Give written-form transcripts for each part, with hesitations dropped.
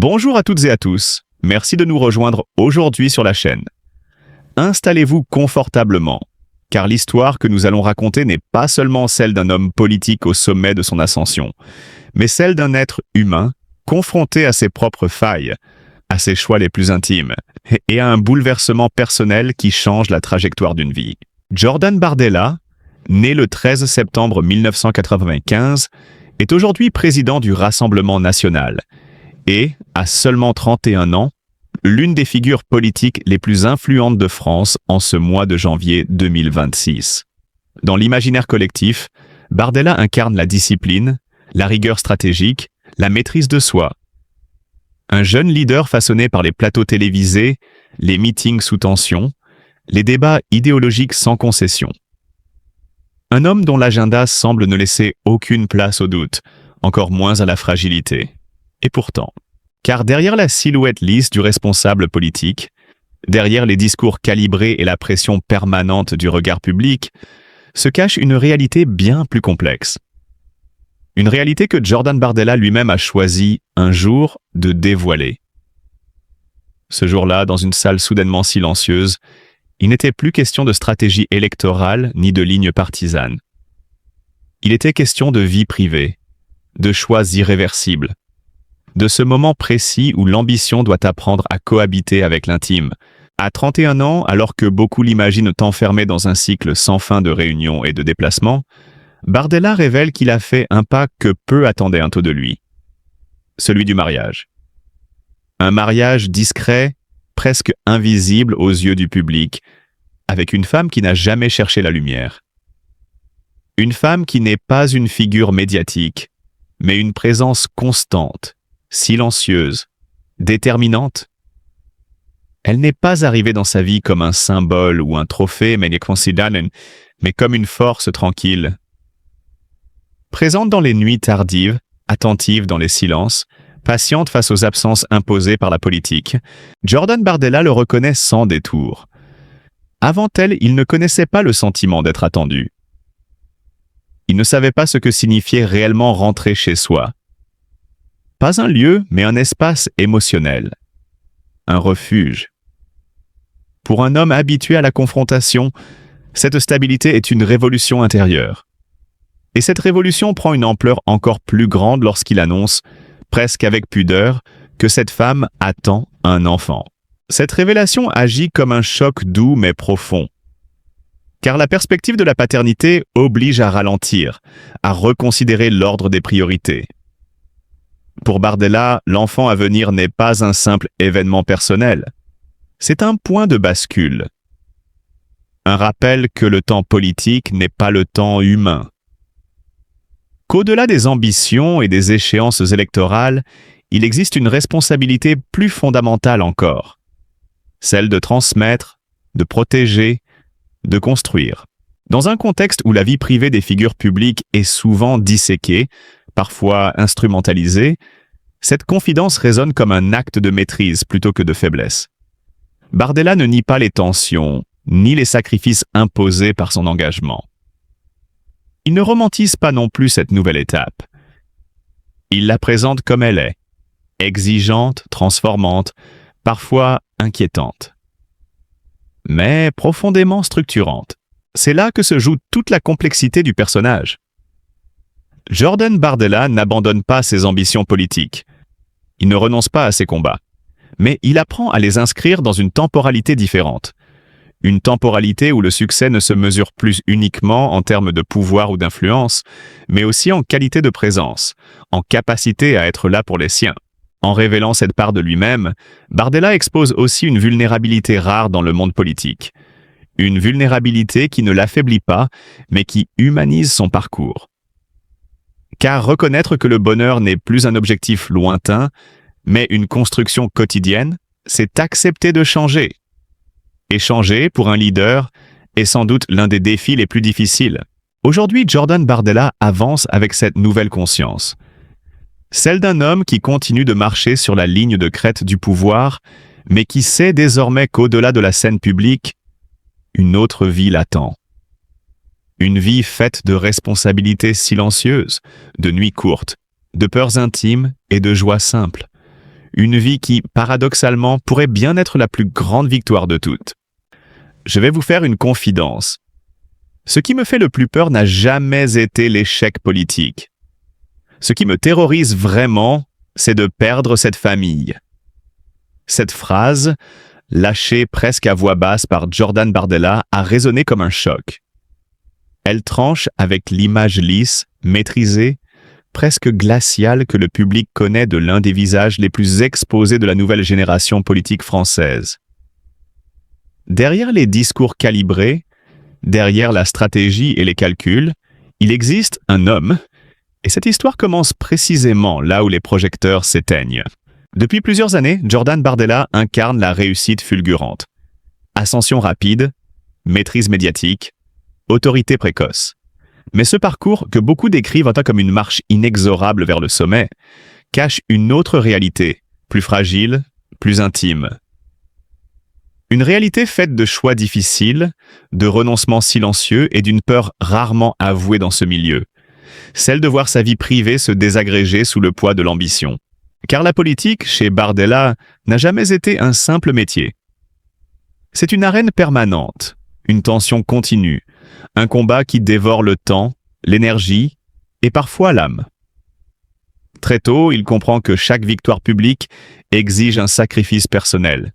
Bonjour à toutes et à tous, merci de nous rejoindre aujourd'hui sur la chaîne. Installez-vous confortablement, car l'histoire que nous allons raconter n'est pas seulement celle d'un homme politique au sommet de son ascension, mais celle d'un être humain confronté à ses propres failles, à ses choix les plus intimes, et à un bouleversement personnel qui change la trajectoire d'une vie. Jordan Bardella, né le 13 septembre 1995, est aujourd'hui président du Rassemblement national et, à seulement 31 ans, l'une des figures politiques les plus influentes de France en ce mois de janvier 2026. Dans l'imaginaire collectif, Bardella incarne la discipline, la rigueur stratégique, la maîtrise de soi. Un jeune leader façonné par les plateaux télévisés, les meetings sous tension, les débats idéologiques sans concession. Un homme dont l'agenda semble ne laisser aucune place au doute, encore moins à la fragilité. Et pourtant, car derrière la silhouette lisse du responsable politique, derrière les discours calibrés et la pression permanente du regard public, se cache une réalité bien plus complexe. Une réalité que Jordan Bardella lui-même a choisi, un jour, de dévoiler. Ce jour-là, dans une salle soudainement silencieuse, il n'était plus question de stratégie électorale ni de ligne partisane. Il était question de vie privée, de choix irréversibles, de ce moment précis où l'ambition doit apprendre à cohabiter avec l'intime. À 31 ans, alors que beaucoup l'imaginent enfermé dans un cycle sans fin de réunions et de déplacements, Bardella révèle qu'il a fait un pas que peu attendaient un taux de lui. Celui du mariage. Un mariage discret, presque invisible aux yeux du public, avec une femme qui n'a jamais cherché la lumière. Une femme qui n'est pas une figure médiatique, mais une présence constante, silencieuse, déterminante. Elle n'est pas arrivée dans sa vie comme un symbole ou un trophée, mais comme une force tranquille. Présente dans les nuits tardives, attentive dans les silences, patiente face aux absences imposées par la politique, Jordan Bardella le reconnaît sans détour. Avant elle, il ne connaissait pas le sentiment d'être attendu. Il ne savait pas ce que signifiait réellement rentrer chez soi. Pas un lieu, mais un espace émotionnel. Un refuge. Pour un homme habitué à la confrontation, cette stabilité est une révolution intérieure. Et cette révolution prend une ampleur encore plus grande lorsqu'il annonce, presque avec pudeur, que cette femme attend un enfant. Cette révélation agit comme un choc doux mais profond. Car la perspective de la paternité oblige à ralentir, à reconsidérer l'ordre des priorités. Pour Bardella, l'enfant à venir n'est pas un simple événement personnel. C'est un point de bascule. Un rappel que le temps politique n'est pas le temps humain. Qu'au-delà des ambitions et des échéances électorales, il existe une responsabilité plus fondamentale encore. Celle de transmettre, de protéger, de construire. Dans un contexte où la vie privée des figures publiques est souvent disséquée, parfois instrumentalisée, cette confidence résonne comme un acte de maîtrise plutôt que de faiblesse. Bardella ne nie pas les tensions, ni les sacrifices imposés par son engagement. Il ne romantise pas non plus cette nouvelle étape. Il la présente comme elle est, exigeante, transformante, parfois inquiétante, mais profondément structurante. C'est là que se joue toute la complexité du personnage. Jordan Bardella n'abandonne pas ses ambitions politiques. Il ne renonce pas à ses combats, mais il apprend à les inscrire dans une temporalité différente. Une temporalité où le succès ne se mesure plus uniquement en termes de pouvoir ou d'influence, mais aussi en qualité de présence, en capacité à être là pour les siens. En révélant cette part de lui-même, Bardella expose aussi une vulnérabilité rare dans le monde politique. Une vulnérabilité qui ne l'affaiblit pas, mais qui humanise son parcours. Car reconnaître que le bonheur n'est plus un objectif lointain, mais une construction quotidienne, c'est accepter de changer. Et changer, pour un leader, est sans doute l'un des défis les plus difficiles. Aujourd'hui, Jordan Bardella avance avec cette nouvelle conscience. Celle d'un homme qui continue de marcher sur la ligne de crête du pouvoir, mais qui sait désormais qu'au-delà de la scène publique, une autre vie l'attend. Une vie faite de responsabilités silencieuses, de nuits courtes, de peurs intimes et de joies simples. Une vie qui, paradoxalement, pourrait bien être la plus grande victoire de toutes. Je vais vous faire une confidence. Ce qui me fait le plus peur n'a jamais été l'échec politique. Ce qui me terrorise vraiment, c'est de perdre cette famille. Cette phrase, lâchée presque à voix basse par Jordan Bardella, a résonné comme un choc. Elle tranche avec l'image lisse, maîtrisée, presque glaciale que le public connaît de l'un des visages les plus exposés de la nouvelle génération politique française. Derrière les discours calibrés, derrière la stratégie et les calculs, il existe un homme, et cette histoire commence précisément là où les projecteurs s'éteignent. Depuis plusieurs années, Jordan Bardella incarne la réussite fulgurante. Ascension rapide, maîtrise médiatique, autorité précoce. Mais ce parcours, que beaucoup décrivent comme une marche inexorable vers le sommet, cache une autre réalité, plus fragile, plus intime. Une réalité faite de choix difficiles, de renoncements silencieux et d'une peur rarement avouée dans ce milieu. Celle de voir sa vie privée se désagréger sous le poids de l'ambition. Car la politique, chez Bardella, n'a jamais été un simple métier. C'est une arène permanente, une tension continue, un combat qui dévore le temps, l'énergie et parfois l'âme. Très tôt, il comprend que chaque victoire publique exige un sacrifice personnel.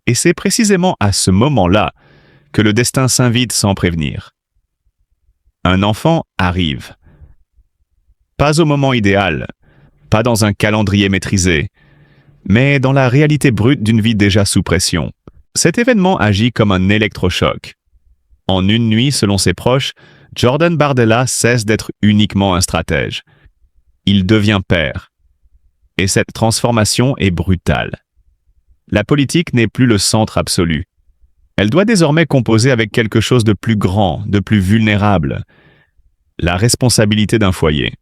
Et c'est précisément à ce moment-là que le destin s'invite sans prévenir. Un enfant arrive. Pas au moment idéal, pas dans un calendrier maîtrisé, mais dans la réalité brute d'une vie déjà sous pression. Cet événement agit comme un électrochoc. En une nuit, selon ses proches, Jordan Bardella cesse d'être uniquement un stratège. Il devient père. Et cette transformation est brutale. La politique n'est plus le centre absolu. Elle doit désormais composer avec quelque chose de plus grand, de plus vulnérable. La responsabilité d'un foyer.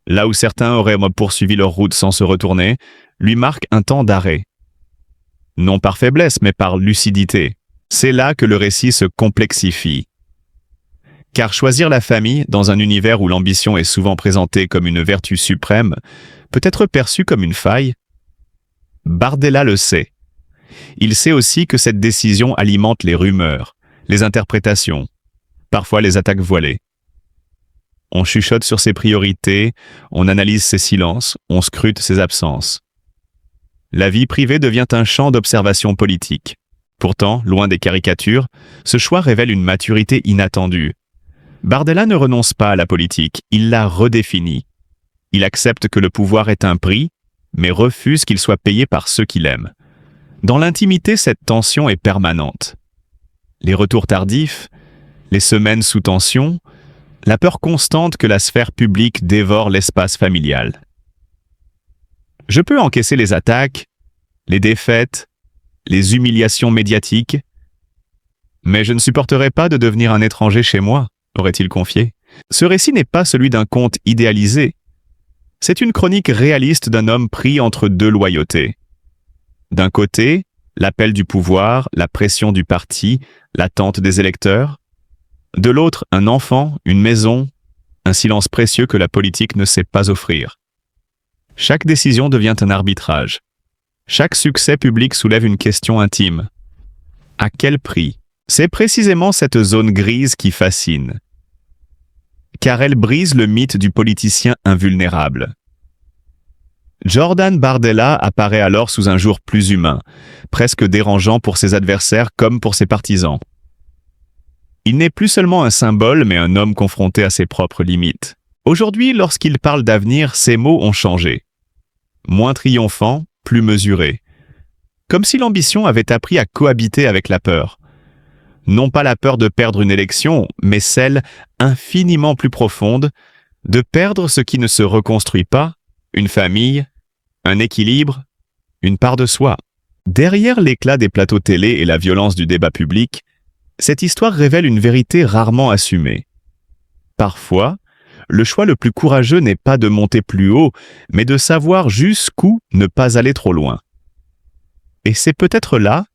Là où certains auraient poursuivi leur route sans se retourner, lui marque un temps d'arrêt. Non par faiblesse, mais par lucidité. C'est là que le récit se complexifie. Car choisir la famille, dans un univers où l'ambition est souvent présentée comme une vertu suprême, peut être perçue comme une faille. Bardella le sait. Il sait aussi que cette décision alimente les rumeurs, les interprétations, parfois les attaques voilées. On chuchote sur ses priorités, on analyse ses silences, on scrute ses absences. La vie privée devient un champ d'observation politique. Pourtant, loin des caricatures, ce choix révèle une maturité inattendue. Bardella ne renonce pas à la politique, il la redéfinit. Il accepte que le pouvoir est un prix, mais refuse qu'il soit payé par ceux qui l'aiment. Dans l'intimité, cette tension est permanente. Les retours tardifs, les semaines sous tension, la peur constante que la sphère publique dévore l'espace familial. Je peux encaisser les attaques, les défaites, les humiliations médiatiques, mais je ne supporterai pas de devenir un étranger chez moi, aurait-il confié. Ce récit n'est pas celui d'un conte idéalisé. C'est une chronique réaliste d'un homme pris entre deux loyautés. D'un côté, l'appel du pouvoir, la pression du parti, l'attente des électeurs. De l'autre, un enfant, une maison, un silence précieux que la politique ne sait pas offrir. Chaque décision devient un arbitrage. Chaque succès public soulève une question intime. À quel prix? C'est précisément cette zone grise qui fascine. Car elle brise le mythe du politicien invulnérable. Jordan Bardella apparaît alors sous un jour plus humain, presque dérangeant pour ses adversaires comme pour ses partisans. Il n'est plus seulement un symbole, mais un homme confronté à ses propres limites. Aujourd'hui, lorsqu'il parle d'avenir, ses mots ont changé. Moins triomphants, plus mesurés. Comme si l'ambition avait appris à cohabiter avec la peur. Non pas la peur de perdre une élection, mais celle, infiniment plus profonde, de perdre ce qui ne se reconstruit pas, une famille, un équilibre, une part de soi. Derrière l'éclat des plateaux télé et la violence du débat public, cette histoire révèle une vérité rarement assumée. Parfois, le choix le plus courageux n'est pas de monter plus haut, mais de savoir jusqu'où ne pas aller trop loin. Et c'est peut-être là,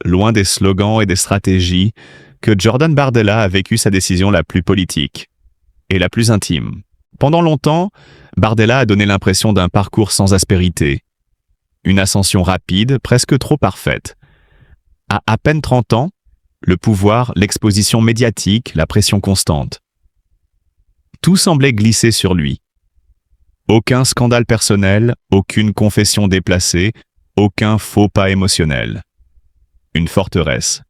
loin des slogans et des stratégies, que Jordan Bardella a vécu sa décision la plus politique et la plus intime. Pendant longtemps, Bardella a donné l'impression d'un parcours sans aspérité, Une ascension rapide, presque trop parfaite. À peine 30 ans, le pouvoir, l'exposition médiatique, la pression constante. Tout semblait glisser sur lui. Aucun scandale personnel, aucune confession déplacée, aucun faux pas émotionnel. Une forteresse.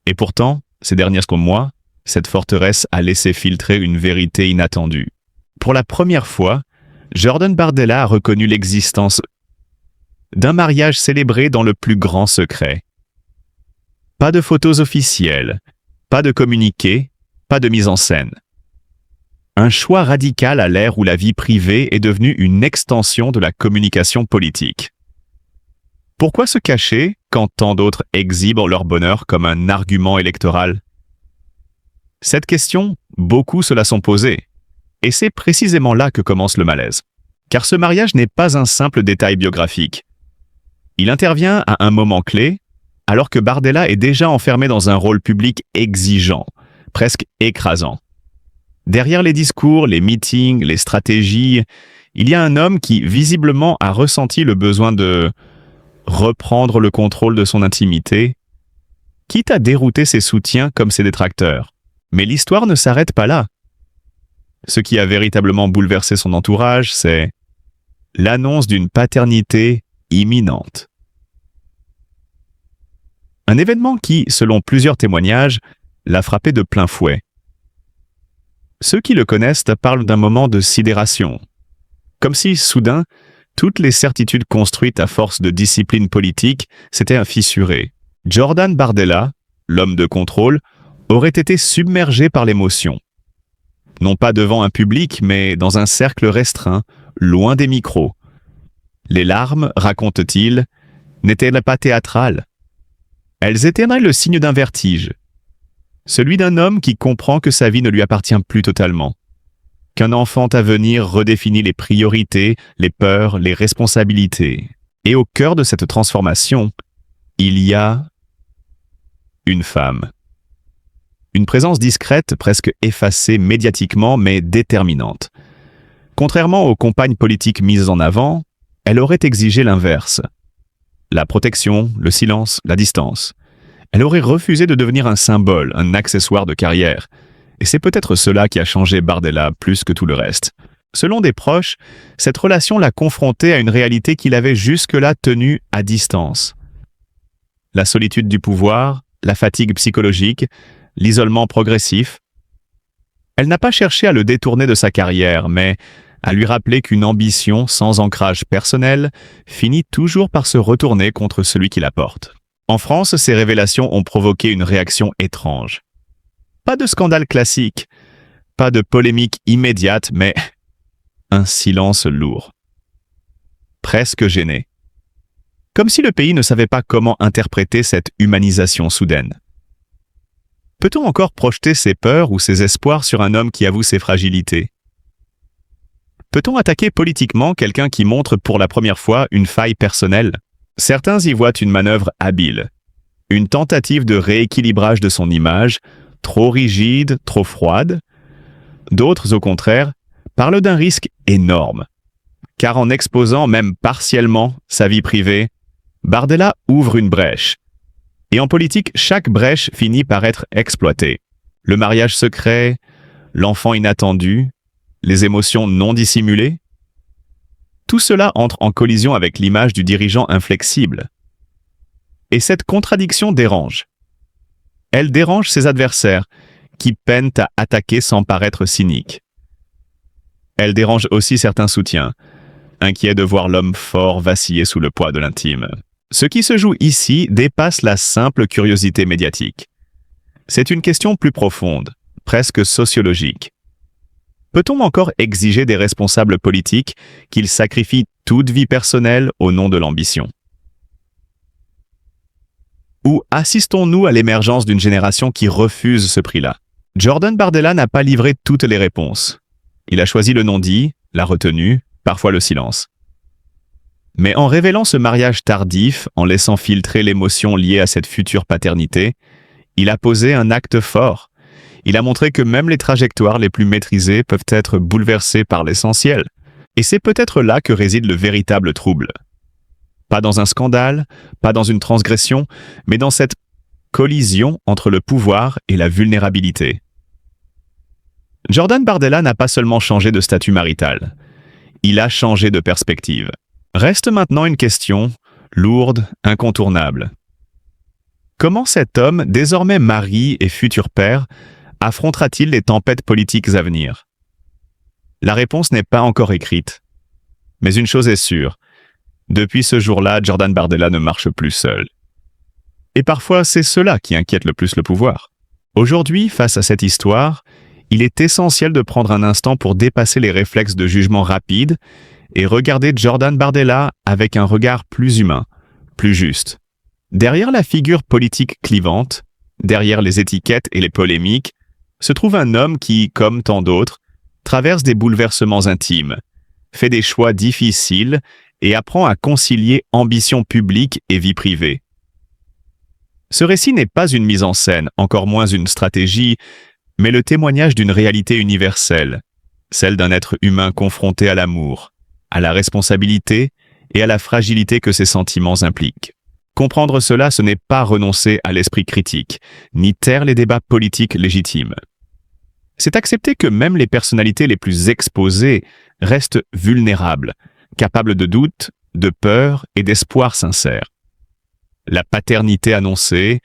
Et pourtant, ces derniers mois, cette forteresse a laissé filtrer une vérité inattendue. Pour la première fois, Jordan Bardella a reconnu l'existence d'un mariage célébré dans le plus grand secret. Pas de photos officielles, pas de communiqués, pas de mise en scène. Un choix radical à l'ère où la vie privée est devenue une extension de la communication politique. Pourquoi se cacher quand tant d'autres exhibent leur bonheur comme un argument électoral? Cette question, beaucoup se la sont posée. Et c'est précisément là que commence le malaise. Car ce mariage n'est pas un simple détail biographique. Il intervient à un moment clé, alors que Bardella est déjà enfermé dans un rôle public exigeant, presque écrasant. Derrière les discours, les meetings, les stratégies, il y a un homme qui, visiblement, a ressenti le besoin de reprendre le contrôle de son intimité, quitte à dérouter ses soutiens comme ses détracteurs. Mais l'histoire ne s'arrête pas là. Ce qui a véritablement bouleversé son entourage, c'est l'annonce d'une paternité imminente. Un événement qui, selon plusieurs témoignages, l'a frappé de plein fouet. Ceux qui le connaissent parlent d'un moment de sidération, comme si, soudain, toutes les certitudes construites à force de discipline politique s'étaient fissurées. Jordan Bardella, l'homme de contrôle, aurait été submergé par l'émotion. Non pas devant un public, mais dans un cercle restreint, loin des micros. Les larmes, raconte-t-il, n'étaient pas théâtrales. Elles étaient le signe d'un vertige. Celui d'un homme qui comprend que sa vie ne lui appartient plus totalement. Qu'un enfant à venir redéfinit les priorités, les peurs, les responsabilités. Et au cœur de cette transformation, il y a une femme. Une présence discrète, presque effacée médiatiquement, mais déterminante. Contrairement aux compagnes politiques mises en avant, elle aurait exigé l'inverse. La protection, le silence, la distance. Elle aurait refusé de devenir un symbole, un accessoire de carrière. Et c'est peut-être cela qui a changé Bardella plus que tout le reste. Selon des proches, cette relation l'a confronté à une réalité qu'il avait jusque-là tenue à distance. La solitude du pouvoir, la fatigue psychologique, l'isolement progressif. Elle n'a pas cherché à le détourner de sa carrière, mais à lui rappeler qu'une ambition sans ancrage personnel finit toujours par se retourner contre celui qui la porte. En France, ces révélations ont provoqué une réaction étrange. Pas de scandale classique, pas de polémique immédiate, mais un silence lourd. Presque gêné. Comme si le pays ne savait pas comment interpréter cette humanisation soudaine. Peut-on encore projeter ses peurs ou ses espoirs sur un homme qui avoue ses fragilités? Peut-on attaquer politiquement quelqu'un qui montre pour la première fois une faille personnelle? Certains y voient une manœuvre habile, une tentative de rééquilibrage de son image, trop rigide, trop froide. D'autres, au contraire, parlent d'un risque énorme, car en exposant même partiellement sa vie privée, Bardella ouvre une brèche. Et en politique, chaque brèche finit par être exploitée. Le mariage secret, l'enfant inattendu, les émotions non dissimulées. Tout cela entre en collision avec l'image du dirigeant inflexible. Et cette contradiction dérange. Elle dérange ses adversaires, qui peinent à attaquer sans paraître cyniques. Elle dérange aussi certains soutiens, inquiets de voir l'homme fort vaciller sous le poids de l'intime. Ce qui se joue ici dépasse la simple curiosité médiatique. C'est une question plus profonde, presque sociologique. Peut-on encore exiger des responsables politiques qu'ils sacrifient toute vie personnelle au nom de l'ambition? Ou assistons-nous à l'émergence d'une génération qui refuse ce prix-là? Jordan Bardella n'a pas livré toutes les réponses. Il a choisi le non-dit, la retenue, parfois le silence. Mais en révélant ce mariage tardif, en laissant filtrer l'émotion liée à cette future paternité, il a posé un acte fort. Il a montré que même les trajectoires les plus maîtrisées peuvent être bouleversées par l'essentiel. Et c'est peut-être là que réside le véritable trouble. Pas dans un scandale, pas dans une transgression, mais dans cette collision entre le pouvoir et la vulnérabilité. Jordan Bardella n'a pas seulement changé de statut marital, il a changé de perspective. Reste maintenant une question lourde, incontournable. Comment cet homme, désormais mari et futur père, affrontera-t-il les tempêtes politiques à venir? La réponse n'est pas encore écrite. Mais une chose est sûre, depuis ce jour-là, Jordan Bardella ne marche plus seul. Et parfois, c'est cela qui inquiète le plus le pouvoir. Aujourd'hui, face à cette histoire, il est essentiel de prendre un instant pour dépasser les réflexes de jugement rapide et regarder Jordan Bardella avec un regard plus humain, plus juste. Derrière la figure politique clivante, derrière les étiquettes et les polémiques, se trouve un homme qui, comme tant d'autres, traverse des bouleversements intimes, fait des choix difficiles et apprend à concilier ambition publique et vie privée. Ce récit n'est pas une mise en scène, encore moins une stratégie, mais le témoignage d'une réalité universelle, celle d'un être humain confronté à l'amour, à la responsabilité et à la fragilité que ses sentiments impliquent. Comprendre cela, ce n'est pas renoncer à l'esprit critique, ni taire les débats politiques légitimes. C'est accepter que même les personnalités les plus exposées restent vulnérables, capables de doutes, de peur et d'espoir sincères. La paternité annoncée,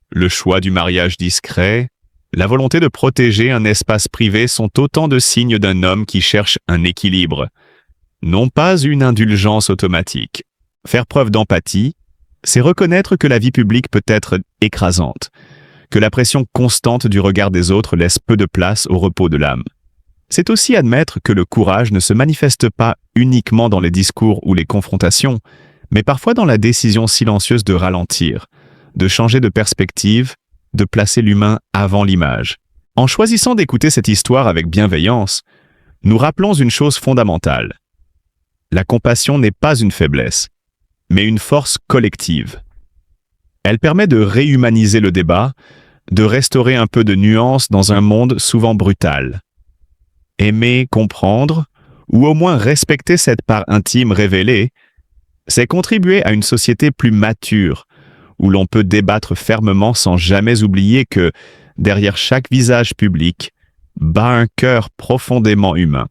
le choix du mariage discret, la volonté de protéger un espace privé sont autant de signes d'un homme qui cherche un équilibre, non pas une indulgence automatique. Faire preuve d'empathie, c'est reconnaître que la vie publique peut être écrasante, que la pression constante du regard des autres laisse peu de place au repos de l'âme. C'est aussi admettre que le courage ne se manifeste pas uniquement dans les discours ou les confrontations, mais parfois dans la décision silencieuse de ralentir, de changer de perspective, de placer l'humain avant l'image. En choisissant d'écouter cette histoire avec bienveillance, nous rappelons une chose fondamentale. La compassion n'est pas une faiblesse, mais une force collective. Elle permet de réhumaniser le débat, de restaurer un peu de nuance dans un monde souvent brutal. Aimer, comprendre, ou au moins respecter cette part intime révélée, c'est contribuer à une société plus mature, où l'on peut débattre fermement sans jamais oublier que, derrière chaque visage public, bat un cœur profondément humain.